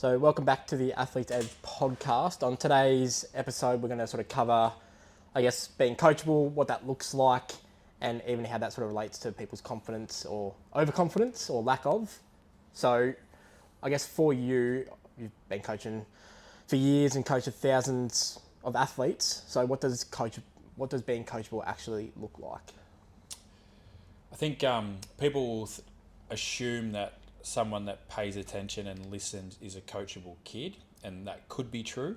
So welcome back to the Athlete's Edge podcast. On today's episode, we're going to sort of cover, being coachable, what that looks like, and even how that sort of relates to people's confidence or overconfidence or lack of. So I guess for you, you've been coaching for years and coached thousands of athletes. So what does being coachable actually look like? I think people will assume that someone that pays attention and listens is a coachable kid, and that could be true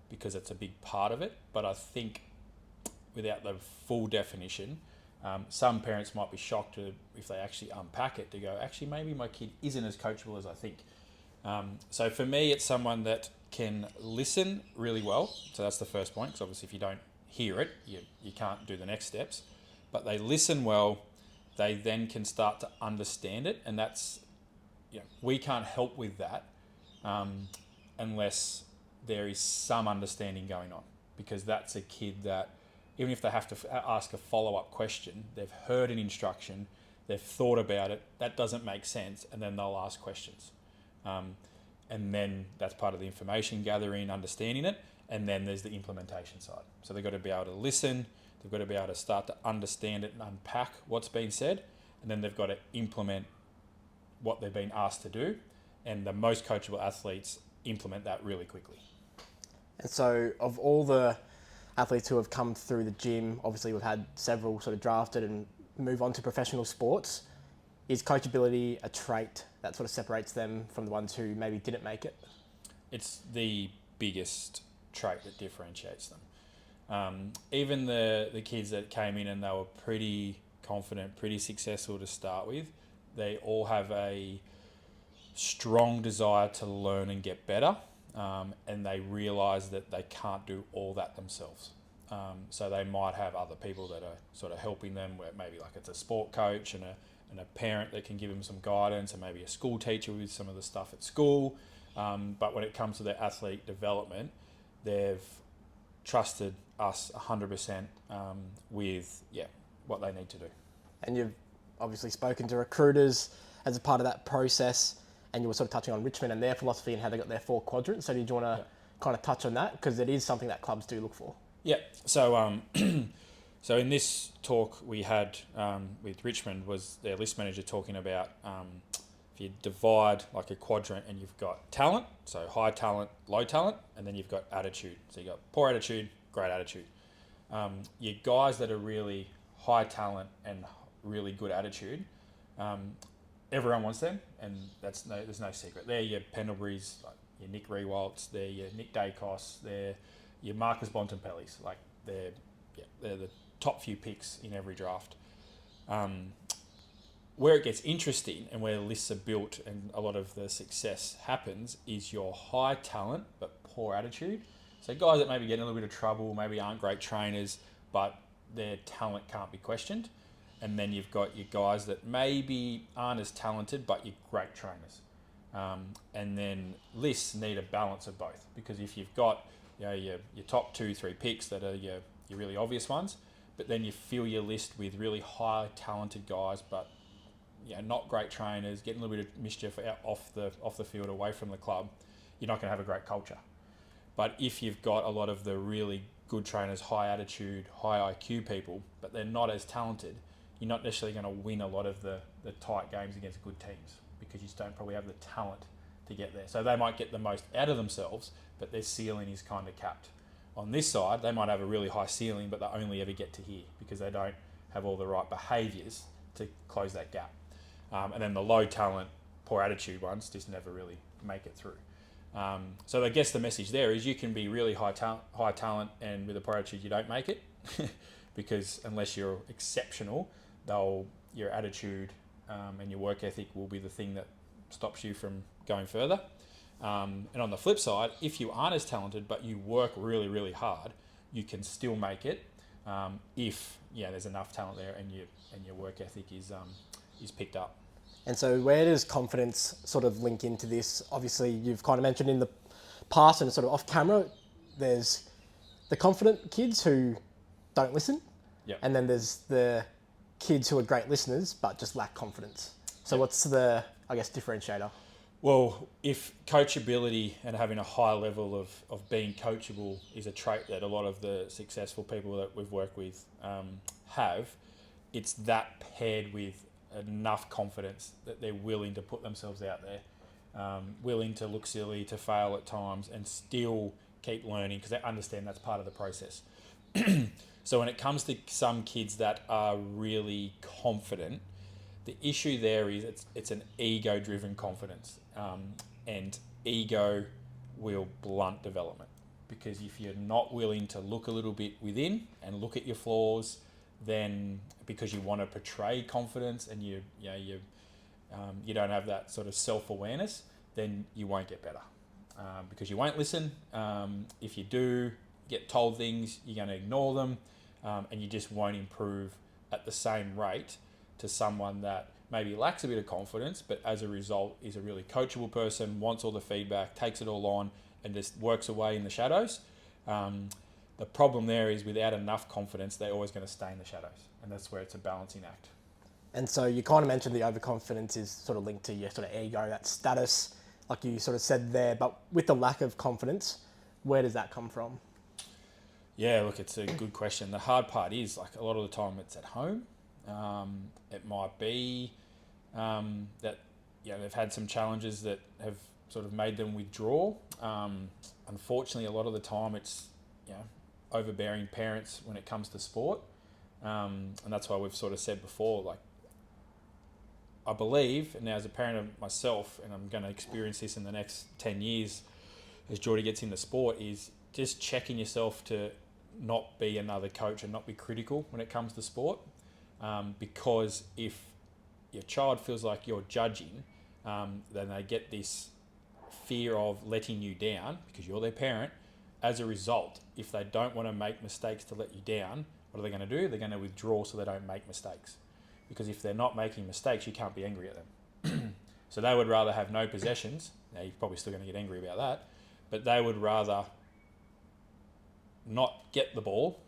because it's a big part of it. But I think without the full definition, some parents might be shocked if they actually unpack it to go, actually, maybe my kid isn't as coachable as I think. So for me, it's someone that can listen really well. So that's the first point, because obviously if you don't hear it, you can't do the next steps. But they listen well, they then can start to understand it, and that's, we can't help with that unless there is some understanding going on, because that's a kid that even if they have to ask a follow-up question, they've heard an instruction, they've thought about it, that doesn't make sense, and then they'll ask questions. And then that's part of the information gathering, understanding it, and then there's the implementation side. So they've got to be able to listen, they've got to be able to start to understand it and unpack what's been said, and then they've got to implement what they've been asked to do, and the most coachable athletes implement that really quickly. And so of all the athletes who have come through the gym, obviously we've had several sort of drafted and move on to professional sports. Is coachability a trait that sort of separates them from the ones who maybe didn't make it? It's the biggest trait that differentiates them. Even the kids that came in and they were pretty confident, pretty successful to start with, they all have a strong desire to learn and get better, and they realise that they can't do all that themselves. So they might have other people that are sort of helping them, where maybe like it's a sport coach and a parent that can give them some guidance, and maybe a school teacher with some of the stuff at school. But when it comes to their athlete development, they've trusted us 100% with what they need to do. And you've obviously spoken to recruiters as a part of that process, and you were sort of touching on Richmond and their philosophy and how they got their 4 quadrants. So did you want to kind of touch on that? Because it is something that clubs do look for. Yeah. So so in this talk we had with Richmond, was their list manager talking about if you divide like a quadrant and you've got talent, so high talent, low talent, and then you've got attitude. So you've got poor attitude, great attitude. Your guys that are really high talent and really good attitude, everyone wants them, and there's no secret. They're your Pendleburys, like your Nick Rewalts, they're your Nick Dacos, they're your Marcus Bontempellis. Like they're the top few picks in every draft. Where it gets interesting and where lists are built and a lot of the success happens is your high talent but poor attitude. So guys that maybe get in a little bit of trouble, maybe aren't great trainers, but their talent can't be questioned. And then you've got your guys that maybe aren't as talented, but you're great trainers. And then lists need a balance of both, because if you've got your top 2-3 picks that are your really obvious ones, but then you fill your list with really high talented guys, but not great trainers, getting a little bit of mischief off the field, away from the club, you're not going to have a great culture. But if you've got a lot of the really good trainers, high attitude, high IQ people, but they're not as talented, you're not necessarily going to win a lot of the tight games against good teams, because you just don't probably have the talent to get there. So they might get the most out of themselves, but their ceiling is kind of capped. On this side, they might have a really high ceiling, but they only ever get to here because they don't have all the right behaviours to close that gap. And then the low talent, poor attitude ones just never really make it through. So I guess the message there is you can be really high talent, and with a poor attitude you don't make it, because unless you're exceptional, your attitude and your work ethic will be the thing that stops you from going further. And on the flip side, if you aren't as talented but you work really, really hard, you can still make it if there's enough talent there and your work ethic is picked up. And so where does confidence sort of link into this? Obviously, you've kind of mentioned in the past and sort of off camera, there's the confident kids who don't listen. Yep. And then there's the kids who are great listeners but just lack confidence. So what's the, differentiator? Well, if coachability and having a high level of being coachable is a trait that a lot of the successful people that we've worked with have, it's that paired with enough confidence that they're willing to put themselves out there, willing to look silly, to fail at times, and still keep learning because they understand that's part of the process. So when it comes to some kids that are really confident, the issue there is it's an ego-driven confidence, and ego will blunt development, because if you're not willing to look a little bit within and look at your flaws, then because you want to portray confidence and you don't have that sort of self-awareness, then you won't get better, because you won't listen. If you do get told things, you're going to ignore them, and you just won't improve at the same rate to someone that maybe lacks a bit of confidence, but as a result is a really coachable person, wants all the feedback, takes it all on, and just works away in the shadows. The problem there is without enough confidence, they're always going to stay in the shadows, and that's where it's a balancing act. And so you kind of mentioned the overconfidence is sort of linked to your sort of ego, that status, like you sort of said there, but with the lack of confidence, where does that come from? Yeah, look, it's a good question. The hard part is, like, a lot of the time it's at home. It might be that they've had some challenges that have sort of made them withdraw. Unfortunately, a lot of the time it's overbearing parents when it comes to sport, and that's why we've sort of said before, like, I believe, and now as a parent of myself, and I'm going to experience this in the next 10 years as Geordie gets into sport, is just checking yourself to not be another coach and not be critical when it comes to sport. Because if your child feels like you're judging, then they get this fear of letting you down because you're their parent. As a result, if they don't want to make mistakes to let you down, what are they going to do? They're going to withdraw so they don't make mistakes. Because if they're not making mistakes, you can't be angry at them. So they would rather have no possessions. Now, you're probably still going to get angry about that, but they would rather not get the ball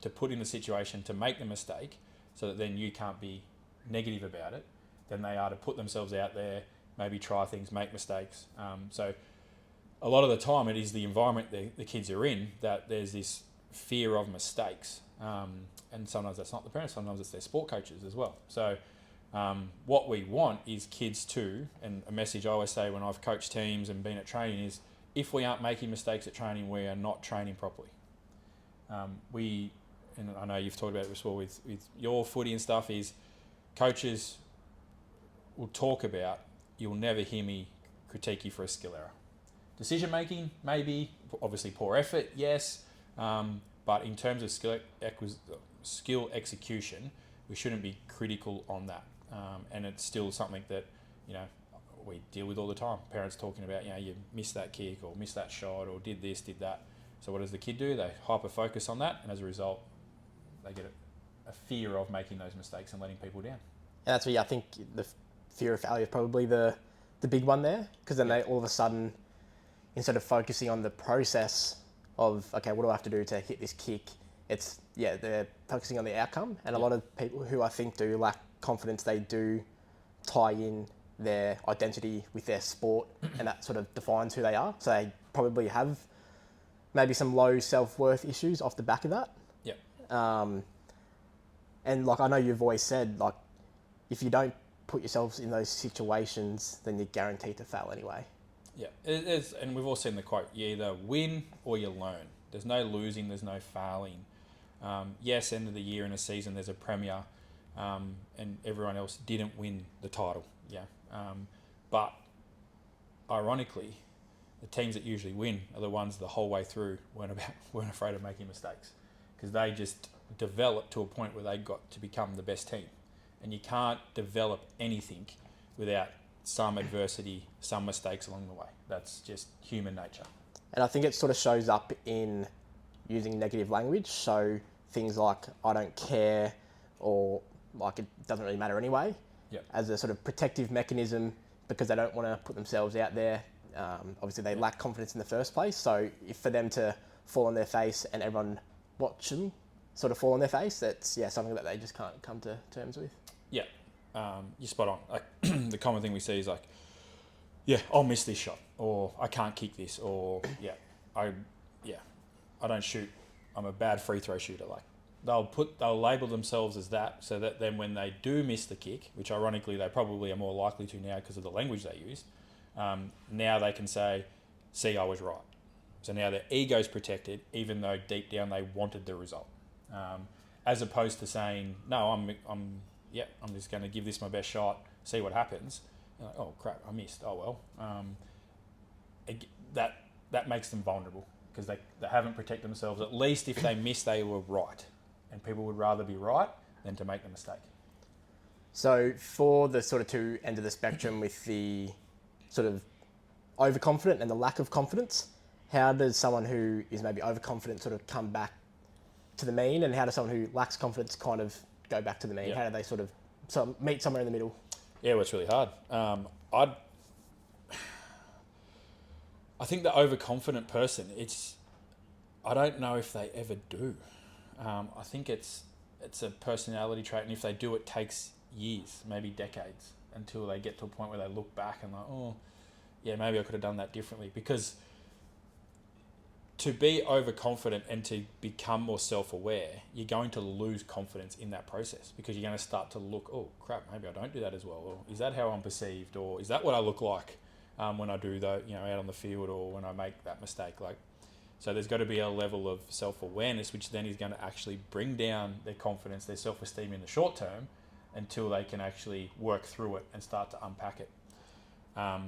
to put in the situation to make the mistake so that then you can't be negative about it, than they are to put themselves out there, maybe try things, make mistakes. So a lot of the time it is the environment the kids are in that there's this fear of mistakes. And sometimes that's not the parents, sometimes it's their sport coaches as well. So what we want is kids to, and a message I always say when I've coached teams and been at training is, if we aren't making mistakes at training, we are not training properly. And I know you've talked about it before with your footy and stuff, is coaches will talk about, you'll never hear me critique you for a skill error. Decision making, maybe, obviously poor effort, yes, but in terms of skill execution, we shouldn't be critical on that. And it's still something that, we deal with all the time. Parents talking about, you missed that kick or missed that shot or did this, did that. So what does the kid do? They hyper-focus on that, and as a result, they get a fear of making those mistakes and letting people down. And that's where I think the fear of failure is probably the big one there, because then they all of a sudden, instead of focusing on the process of, okay, what do I have to do to hit this kick, they're focusing on the outcome. And a lot of people who I think do lack confidence, they do tie in their identity with their sport, and that sort of defines who they are. So they probably have maybe some low self-worth issues off the back of that. And like, I know you've always said, like, if you don't put yourselves in those situations, then you're guaranteed to fail anyway. Yeah, it is, and we've all seen the quote, you either win or you learn. There's no losing, there's no failing. Yes, end of the year in a season, there's a premier, and everyone else didn't win the title. But ironically, the teams that usually win are the ones the whole way through weren't afraid of making mistakes, because they just developed to a point where they got to become the best team. And you can't develop anything without some adversity, some mistakes along the way. That's just human nature. And I think it sort of shows up in using negative language. So things like, I don't care, or like, it doesn't really matter anyway, as a sort of protective mechanism, because they don't want to put themselves out there. Obviously they lack confidence in the first place. So if for them to fall on their face and everyone watch them sort of fall on their face, that's something that they just can't come to terms with. Yeah, you're spot on. Like, the common thing we see is, like, yeah, I'll miss this shot, or I can't kick this, or I don't shoot. I'm a bad free throw shooter. Like they'll label themselves as that, so that then when they do miss the kick, which ironically they probably are more likely to now because of the language they use, now they can say, "See, I was right." So now their ego's protected, even though deep down they wanted the result, as opposed to saying, "No, I'm just going to give this my best shot, see what happens." You're like, "Oh crap, I missed. Oh well." That makes them vulnerable because they haven't protected themselves. At least if they miss, they were right, and people would rather be right than to make the mistake. So for the sort of two end of the spectrum with the sort of overconfident and the lack of confidence, how does someone who is maybe overconfident sort of come back to the mean, and how does someone who lacks confidence kind of go back to the mean? Yeah. How do they sort of meet somewhere in the middle? Yeah, well, it's really hard. I think the overconfident person, I don't know if they ever do. I think it's a personality trait, and if they do, it takes years, maybe decades, until they get to a point where they look back and like, oh, yeah, maybe I could have done that differently. Because to be overconfident and to become more self-aware, you're going to lose confidence in that process, because you're going to start to look, oh crap, maybe I don't do that as well, or is that how I'm perceived, or is that what I look like when I do that, out on the field, or when I make that mistake. So there's got to be a level of self-awareness, which then is going to actually bring down their confidence, their self-esteem in the short term, until they can actually work through it and start to unpack it. I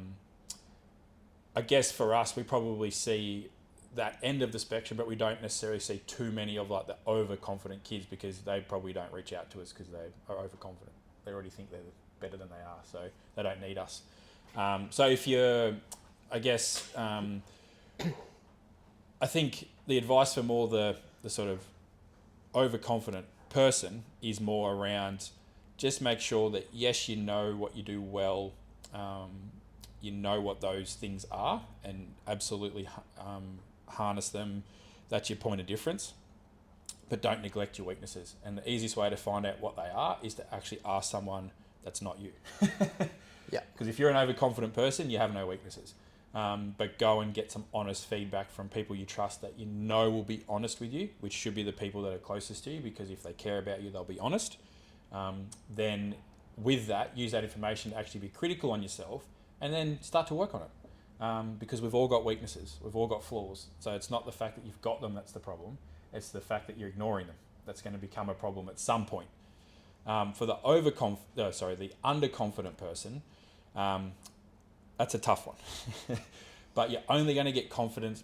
guess for us, we probably see that end of the spectrum, but we don't necessarily see too many of like the overconfident kids, because they probably don't reach out to us because they are overconfident. They already think they're better than they are, so they don't need us. So if you're, I guess, I think the advice for more the sort of overconfident person is more around, just make sure that yes, you know what you do well, you know what those things are, and absolutely harness them. That's your point of difference. But don't neglect your weaknesses. And the easiest way to find out what they are is to actually ask someone that's not you. Yeah. Because if you're an overconfident person, you have no weaknesses. But go and get some honest feedback from people you trust that you know will be honest with you, which should be the people that are closest to you, because if they care about you, they'll be honest. Then with that, use that information to actually be critical on yourself, and then start to work on it. Because we've all got weaknesses, we've all got flaws. So it's not the fact that you've got them that's the problem, it's the fact that you're ignoring them that's going to become a problem at some point. For the the underconfident person, that's a tough one. But you're only going to get confidence,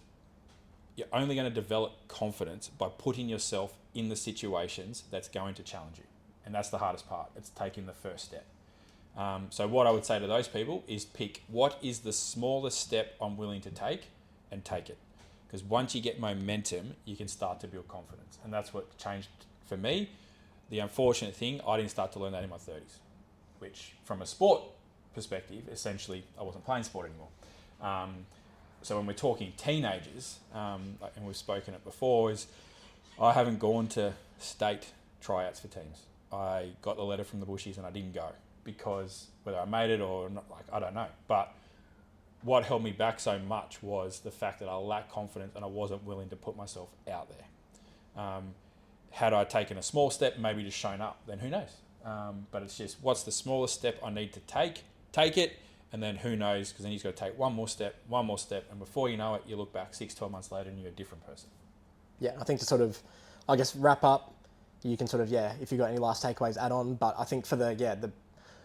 you're only going to develop confidence by putting yourself in the situations that's going to challenge you. And that's the hardest part. It's taking the first step. So what I would say to those people is pick what is the smallest step I'm willing to take, and take it. Because once you get momentum, you can start to build confidence. And that's what changed for me. The unfortunate thing, I didn't start to learn that in my 30s, which from a sport perspective, essentially, I wasn't playing sport anymore. So when we're talking teenagers, and we've spoken it before, is I haven't gone to state tryouts for teams. I got the letter from the Bushies and I didn't go, because whether I made it or not, I don't know. But what held me back so much was the fact that I lacked confidence and I wasn't willing to put myself out there. Had I taken a small step, maybe just shown up, then who knows? But it's just, what's the smallest step I need to take it, and then who knows, because then you've got to take one more step, and before you know it, you look back 6-12 months later and you're a different person. Yeah, I think to sort of, I guess, wrap up, you can sort of, if you've got any last takeaways, add on. But I think for the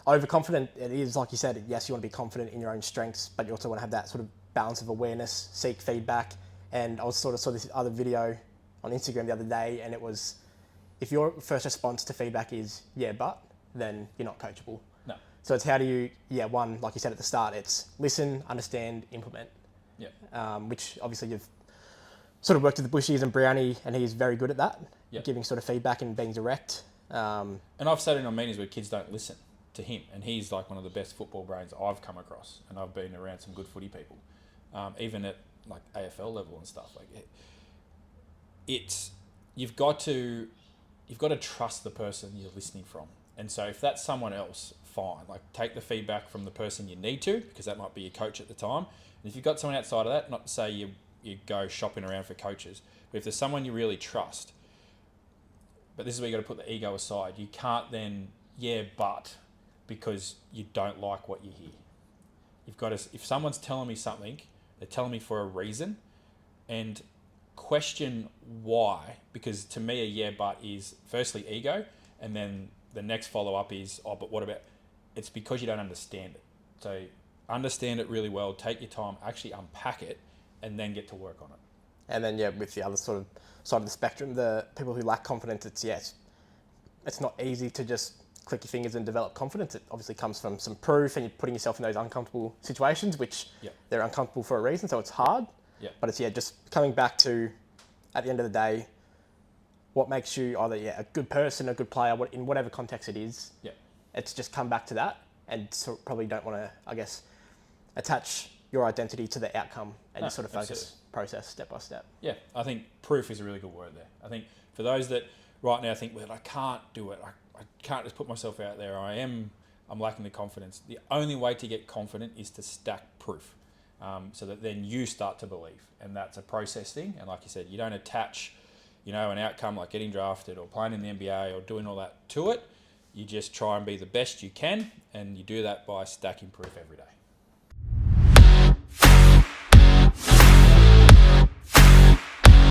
overconfident, it is, like you said, yes, you want to be confident in your own strengths, but you also want to have that sort of balance of awareness, seek feedback. And I was sort of saw this other video on Instagram the other day, and it was, if your first response to feedback is, yeah, but, then you're not coachable. No. So it's how do you, one, like you said at the start, it's listen, understand, implement. Yeah. Which obviously you've sort of worked with the Bushies and Brownie, and he's very good at that, giving sort of feedback and being direct. And I've sat in on meetings where kids don't listen to him, and he's like one of the best football brains I've come across, and I've been around some good footy people, even at like AFL level and stuff. Like it's you've got to trust the person you're listening from, and so if that's someone else, fine. Like, take the feedback from the person you need to, because that might be your coach at the time. And if you've got someone outside of that, not to say you go shopping around for coaches, but if there's someone you really trust, but this is where you got to put the ego aside. You can't then, because you don't like what you hear. You've got to, if someone's telling me something, they're telling me for a reason, and question why, because to me a but is firstly ego, and then the next follow-up is, but what about, it's because you don't understand it. So understand it really well, take your time, actually unpack it, and then get to work on it. And then, with the other sort of side of the spectrum, the people who lack confidence, it's not easy to just click your fingers and develop confidence. It obviously comes from some proof, and you're putting yourself in those uncomfortable situations, which they're uncomfortable for a reason, so it's hard. Yeah. But it's, just coming back to, at the end of the day, what makes you either, a good person, a good player, in whatever context it is. Yeah. It's just come back to that, and so probably don't want to, I guess, attach your identity to the outcome and just sort of focus, absolutely. process step by step. Yeah, I think proof is a really good word there. I think for those that right now think, well, I can't do it, I can't just put myself out there, I'm lacking the confidence. The only way to get confident is to stack proof, so that then you start to believe. And that's a process thing. And like you said, you don't attach, an outcome like getting drafted or playing in the NBA or doing all that to it. You just try and be the best you can, and you do that by stacking proof every day.